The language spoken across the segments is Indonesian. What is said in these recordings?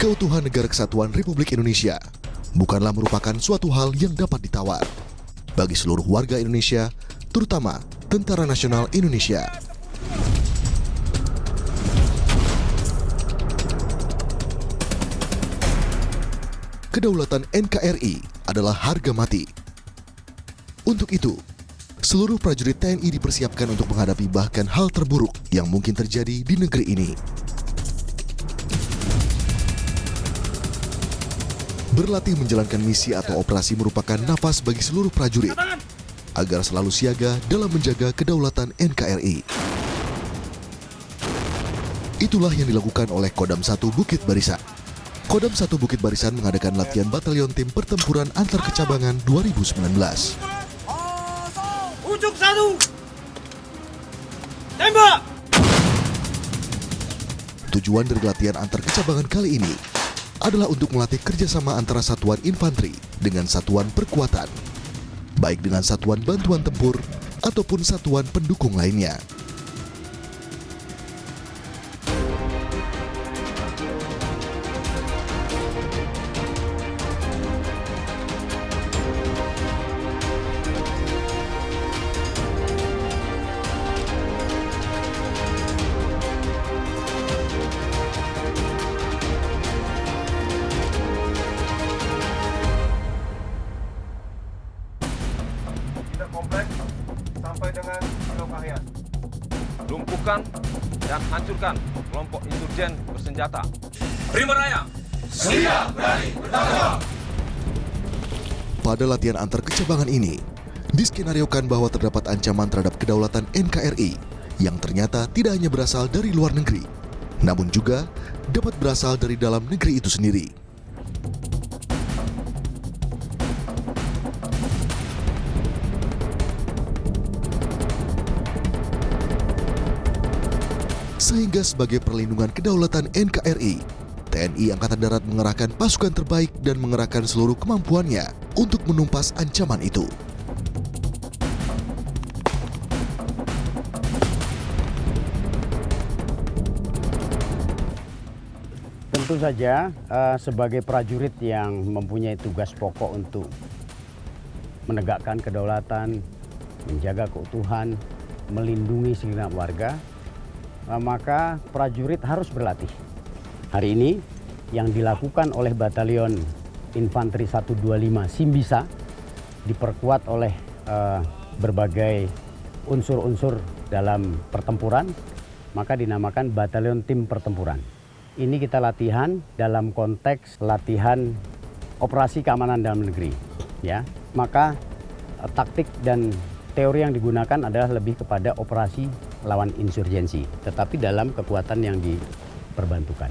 Keutuhan Negara Kesatuan Republik Indonesia bukanlah merupakan suatu hal yang dapat ditawar bagi seluruh warga Indonesia, terutama Tentara Nasional Indonesia. Kedaulatan NKRI adalah harga mati. Untuk itu, seluruh prajurit TNI dipersiapkan untuk menghadapi bahkan hal terburuk yang mungkin terjadi di negeri ini. Berlatih menjalankan misi atau operasi merupakan nafas bagi seluruh prajurit agar selalu siaga dalam menjaga kedaulatan NKRI. Itulah yang dilakukan oleh Kodam 1 Bukit Barisan. Kodam 1 Bukit Barisan mengadakan latihan batalion tim pertempuran antar kecabangan 2019. Ujuk 1. Tembak! Tujuan dari latihan antar kecabangan kali ini adalah untuk melatih kerjasama antara satuan infanteri dengan satuan perkuatan, baik dengan satuan bantuan tempur ataupun satuan pendukung lainnya. Kompleks sampai dengan lokasian. Lumpuhkan dan hancurkan kelompok insurgen bersenjata. Prima Raya. Siap, berani, bertanggung jawab. Pada latihan antar kecabangan ini, diskenariokan bahwa terdapat ancaman terhadap kedaulatan NKRI yang ternyata tidak hanya berasal dari luar negeri, namun juga dapat berasal dari dalam negeri itu sendiri. Sehingga sebagai perlindungan kedaulatan NKRI, TNI Angkatan Darat mengerahkan pasukan terbaik dan mengerahkan seluruh kemampuannya untuk menumpas ancaman itu. Tentu saja sebagai prajurit yang mempunyai tugas pokok untuk menegakkan kedaulatan, menjaga keutuhan, melindungi segenap warga, maka prajurit harus berlatih. Hari ini yang dilakukan oleh Batalion Infanteri 125 Simbisa diperkuat oleh berbagai unsur-unsur dalam pertempuran, maka dinamakan Batalion Tim Pertempuran. Ini kita latihan dalam konteks latihan operasi keamanan dalam negeri, ya. Maka taktik dan teori yang digunakan adalah lebih kepada operasi lawan insurgensi, tetapi dalam kekuatan yang diperbantukan.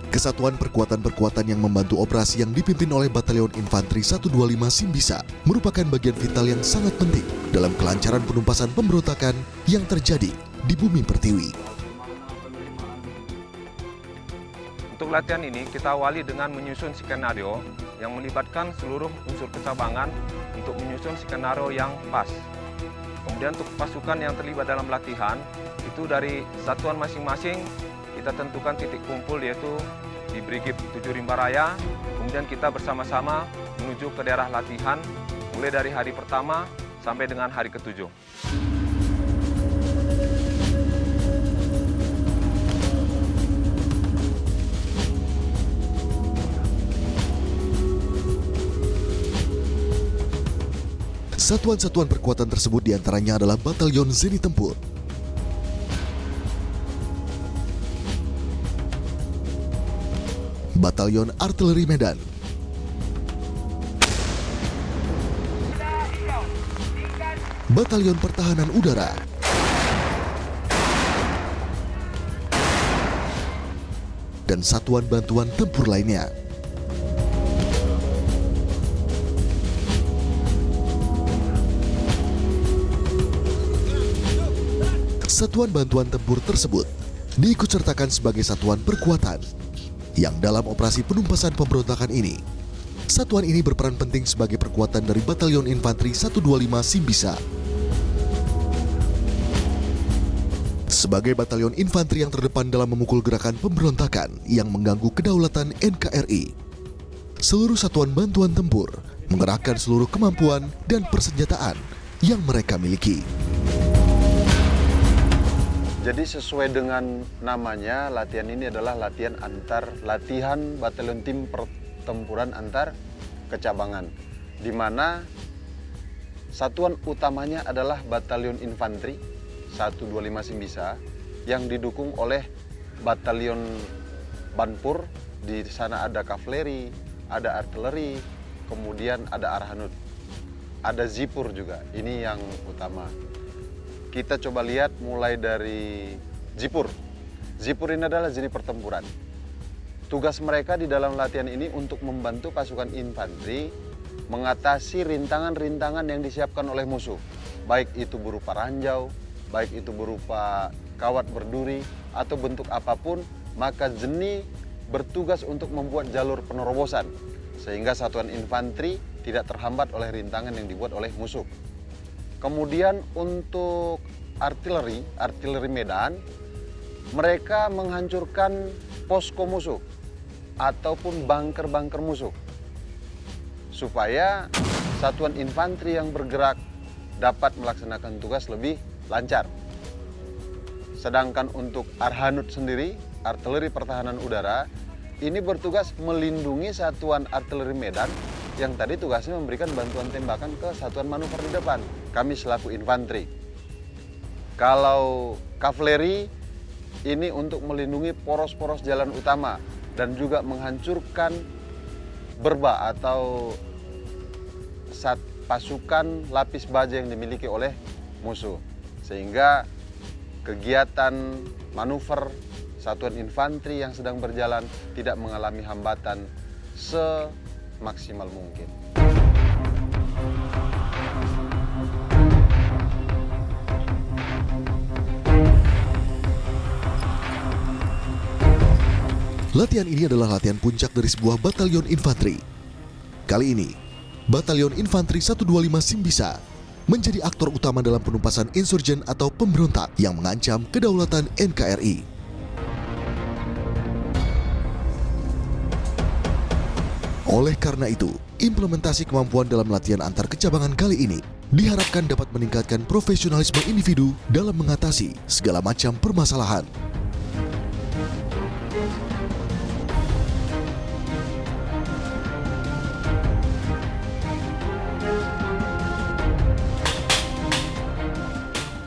Kesatuan perkuatan-perkuatan yang membantu operasi yang dipimpin oleh Batalion Infanteri 125 Simbisa merupakan bagian vital yang sangat penting dalam kelancaran penumpasan pemberontakan yang terjadi di bumi pertiwi. Untuk latihan ini kita awali dengan menyusun skenario yang melibatkan seluruh unsur kecabangan untuk menyusun skenario yang pas. Kemudian untuk pasukan yang terlibat dalam latihan, itu dari satuan masing-masing kita tentukan titik kumpul yaitu di Brigif 7 Rimba Raya. Kemudian kita bersama-sama menuju ke daerah latihan mulai dari hari pertama sampai dengan hari ke-7. Satuan-satuan perkuatan tersebut diantaranya adalah Batalion Zeni Tempur, Batalion Artileri Medan, Batalion Pertahanan Udara, dan satuan bantuan tempur lainnya. Satuan bantuan tempur tersebut diikutsertakan sebagai satuan perkuatan yang dalam operasi penumpasan pemberontakan ini. Satuan ini berperan penting sebagai perkuatan dari Batalion Infanteri 125 Simbisa. Sebagai batalion infanteri yang terdepan dalam memukul gerakan pemberontakan yang mengganggu kedaulatan NKRI, seluruh satuan bantuan tempur mengerahkan seluruh kemampuan dan persenjataan yang mereka miliki. Jadi sesuai dengan namanya, latihan ini adalah latihan batalion tim pertempuran antar kecabangan, di mana satuan utamanya adalah batalion infanteri 125 Simbisa yang didukung oleh batalion Banpur. Di sana ada kavaleri, ada artileri, kemudian ada Arhanud, ada Zipur juga. Ini yang utama. Kita coba lihat mulai dari Zipur. Zipur ini adalah jenis pertempuran. Tugas mereka di dalam latihan ini untuk membantu pasukan infanteri mengatasi rintangan-rintangan yang disiapkan oleh musuh. Baik itu berupa ranjau, baik itu berupa kawat berduri, atau bentuk apapun, maka Zeni bertugas untuk membuat jalur penerobosan, sehingga satuan infanteri tidak terhambat oleh rintangan yang dibuat oleh musuh. Kemudian untuk artileri medan, mereka menghancurkan posko musuh ataupun bunker-bunker musuh, supaya satuan infanteri yang bergerak dapat melaksanakan tugas lebih lancar. Sedangkan untuk Arhanud sendiri, artileri pertahanan udara, ini bertugas melindungi satuan artileri medan yang tadi tugasnya memberikan bantuan tembakan ke satuan manuver di depan. Kami selaku infanteri. Kalau kavaleri ini untuk melindungi poros-poros jalan utama dan juga menghancurkan berba atau pasukan lapis baja yang dimiliki oleh musuh. Sehingga kegiatan manuver satuan infanteri yang sedang berjalan tidak mengalami hambatan semaksimal mungkin. Latihan ini adalah latihan puncak dari sebuah batalion infanteri. Kali ini, Batalion Infanteri 125 Simbisa menjadi aktor utama dalam penumpasan insurgen atau pemberontak yang mengancam kedaulatan NKRI. Oleh karena itu, implementasi kemampuan dalam latihan antar kecabangan kali ini diharapkan dapat meningkatkan profesionalisme individu dalam mengatasi segala macam permasalahan.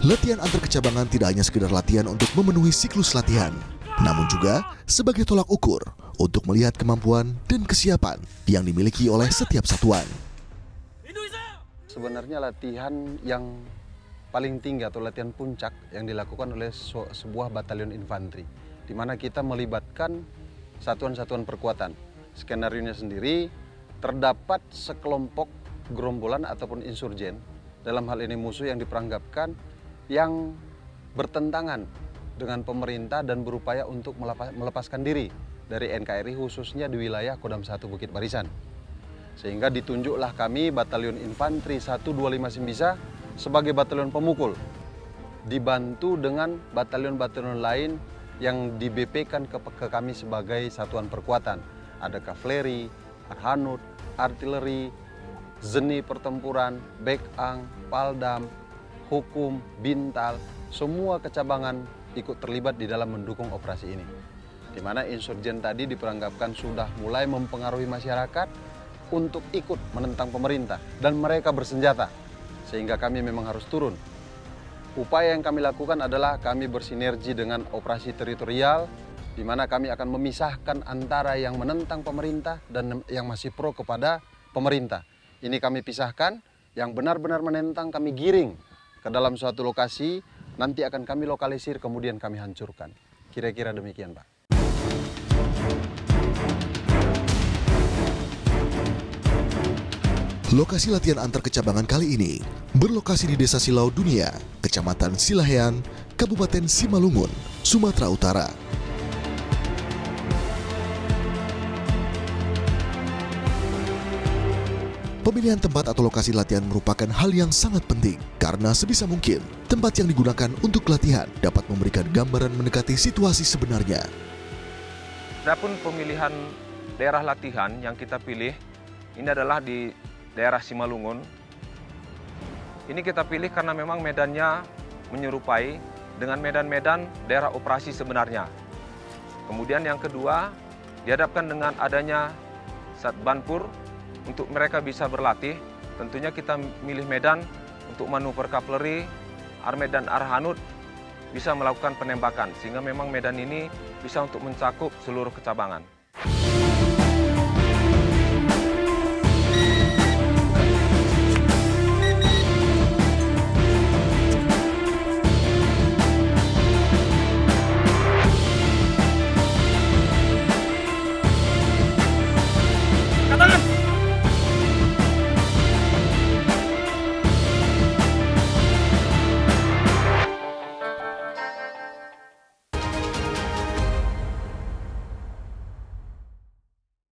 Latihan antar kecabangan tidak hanya sekedar latihan untuk memenuhi siklus latihan, namun juga sebagai tolak ukur untuk melihat kemampuan dan kesiapan yang dimiliki oleh setiap satuan. Sebenarnya latihan yang paling tinggi atau latihan puncak yang dilakukan oleh sebuah batalion infanteri, di mana kita melibatkan satuan-satuan perkuatan. Skenarionya sendiri, terdapat sekelompok gerombolan ataupun insurgen, dalam hal ini musuh yang diperanggapkan yang bertentangan dengan pemerintah dan berupaya untuk melepaskan diri dari NKRI, khususnya di wilayah Kodam 1 Bukit Barisan. Sehingga ditunjuklah kami Batalion Infanteri 125 Simbisa sebagai batalion pemukul, dibantu dengan batalion-batalion lain yang di-BP-kan ke kami sebagai satuan perkuatan. Ada kavaleri, Arhanud, artileri, Zeni pertempuran, Bekang, Paldam, Hukum, Bintal, semua kecabangan ikut terlibat di dalam mendukung operasi ini. Di mana insurgen tadi diperanggapkan sudah mulai mempengaruhi masyarakat untuk ikut menentang pemerintah dan mereka bersenjata. Sehingga kami memang harus turun. Upaya yang kami lakukan adalah kami bersinergi dengan operasi teritorial, di mana kami akan memisahkan antara yang menentang pemerintah dan yang masih pro kepada pemerintah. Ini kami pisahkan, yang benar-benar menentang kami giring ke dalam suatu lokasi, nanti akan kami lokalisir, kemudian kami hancurkan. Kira-kira demikian, Pak. Lokasi latihan antar kecabangan kali ini berlokasi di Desa Silau Dunia, Kecamatan Silahean, Kabupaten Simalungun, Sumatera Utara. Pemilihan tempat atau lokasi latihan merupakan hal yang sangat penting karena sebisa mungkin tempat yang digunakan untuk latihan dapat memberikan gambaran mendekati situasi sebenarnya. Adapun pemilihan daerah latihan yang kita pilih ini adalah di daerah Simalungun. Ini kita pilih karena memang medannya menyerupai dengan medan-medan daerah operasi sebenarnya. Kemudian yang kedua, dihadapkan dengan adanya Satbanpur untuk mereka bisa berlatih. Tentunya kita milih medan untuk manuver kavaleri, armet dan arhanut bisa melakukan penembakan, sehingga memang medan ini bisa untuk mencakup seluruh kecabangan.